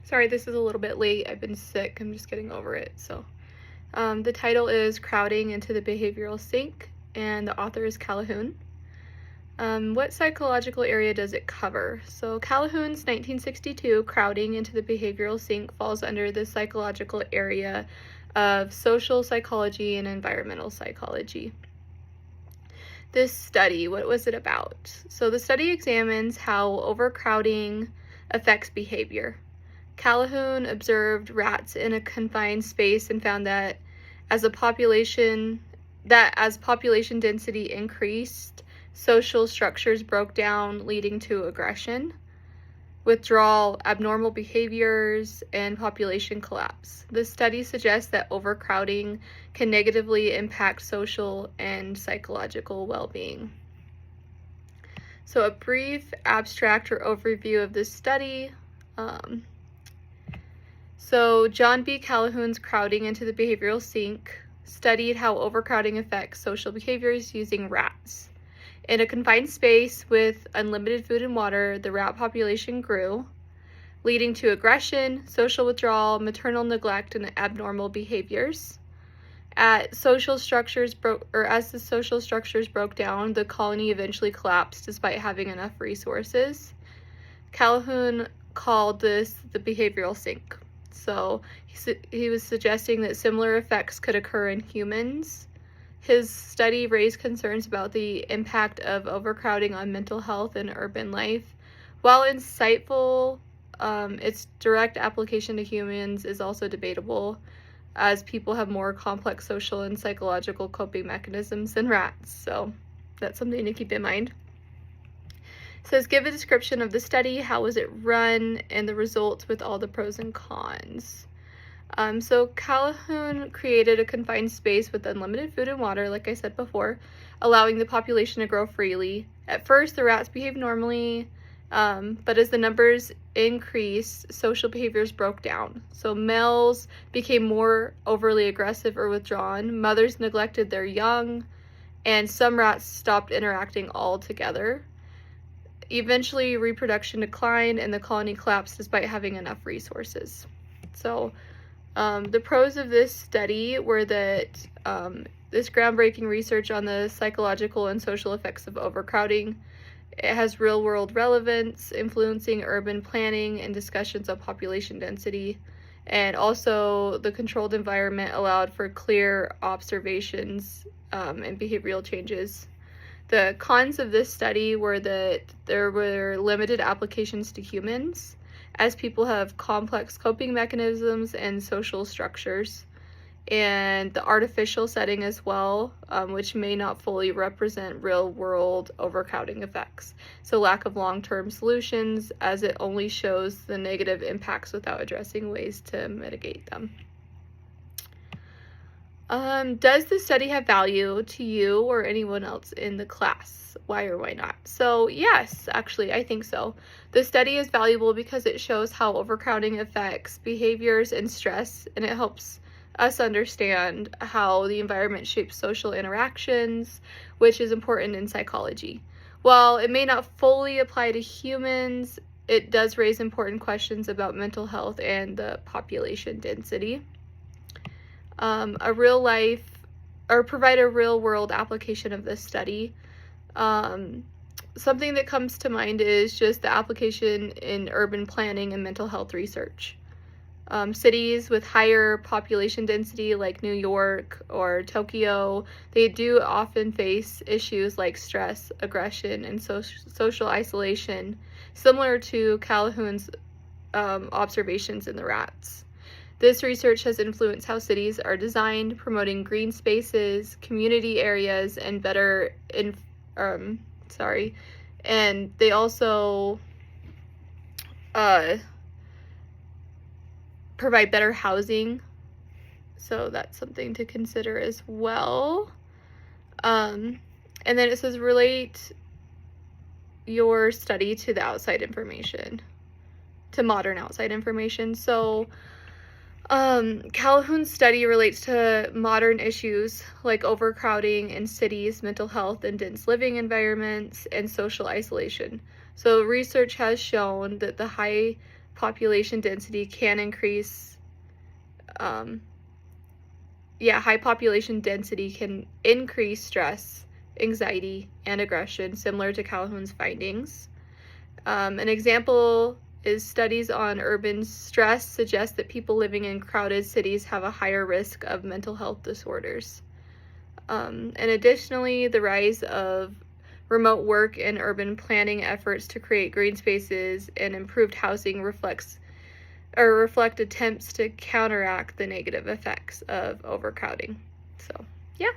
Sorry, this is a little bit late. I've been sick. I'm just getting over it. So, the title is Crowding into the Behavioral Sink, and the author is Calhoun. What psychological area does it cover? So, Calhoun's 1962 Crowding into the Behavioral Sink falls under the psychological area of social psychology and environmental psychology. This study, what was it about? So, the study examines how overcrowding affects behavior. Calhoun observed rats in a confined space and found that as population density increased, social structures broke down, leading to aggression, withdrawal, abnormal behaviors, and population collapse. The study suggests that overcrowding can negatively impact social and psychological well-being. So a brief abstract or overview of this study. So John B. Calhoun's Crowding into the Behavioral Sink studied how overcrowding affects social behaviors using rats. In a confined space with unlimited food and water, the rat population grew, leading to aggression, social withdrawal, maternal neglect, and abnormal behaviors. As the social structures broke down, the colony eventually collapsed despite having enough resources. Calhoun called this the behavioral sink. So he was suggesting that similar effects could occur in humans. His study raised concerns about the impact of overcrowding on mental health and urban life. While insightful, its direct application to humans is also debatable, as people have more complex social and psychological coping mechanisms than rats. So that's something to keep in mind. It says, give a description of the study, how was it run, and the results with all the pros and cons. So Calhoun created a confined space with unlimited food and water, like I said before, allowing the population to grow freely. At first, the rats behaved normally, but as the numbers increased, social behaviors broke down. So males became more overly aggressive or withdrawn, mothers neglected their young, and some rats stopped interacting altogether. Eventually, reproduction declined and the colony collapsed despite having enough resources. So, the pros of this study were that this groundbreaking research on the psychological and social effects of overcrowding. It has real-world relevance, influencing urban planning and discussions of population density. And also, the controlled environment allowed for clear observations and behavioral changes. The cons of this study were that there were limited applications to humans, as people have complex coping mechanisms and social structures, and the artificial setting as well, which may not fully represent real-world overcrowding effects. So lack of long-term solutions, as it only shows the negative impacts without addressing ways to mitigate them. Does the study have value to you or anyone else in the class? Why or why not? So yes, actually, I think so. The study is valuable because it shows how overcrowding affects behaviors and stress, and it helps us understand how the environment shapes social interactions, which is important in psychology. While it may not fully apply to humans, it does raise important questions about mental health and the population density. Provide a real world application of this study. Something that comes to mind is just the application in urban planning and mental health research. Cities with higher population density like New York or Tokyo, they do often face issues like stress, aggression, and social isolation, similar to Calhoun's observations in the rats. This research has influenced how cities are designed, promoting green spaces, community areas, and and they also provide better housing. So that's something to consider as well. And then it says relate your study to the outside information, to modern outside information. So Calhoun's study relates to modern issues like overcrowding in cities, mental health and dense living environments, and social isolation. So research has shown that the high population density can increase, high population density can increase stress, anxiety, and aggression, similar to Calhoun's findings. An example is studies on urban stress suggest that people living in crowded cities have a higher risk of mental health disorders. And additionally, the rise of remote work and urban planning efforts to create green spaces and improved housing reflect attempts to counteract the negative effects of overcrowding. So, yeah.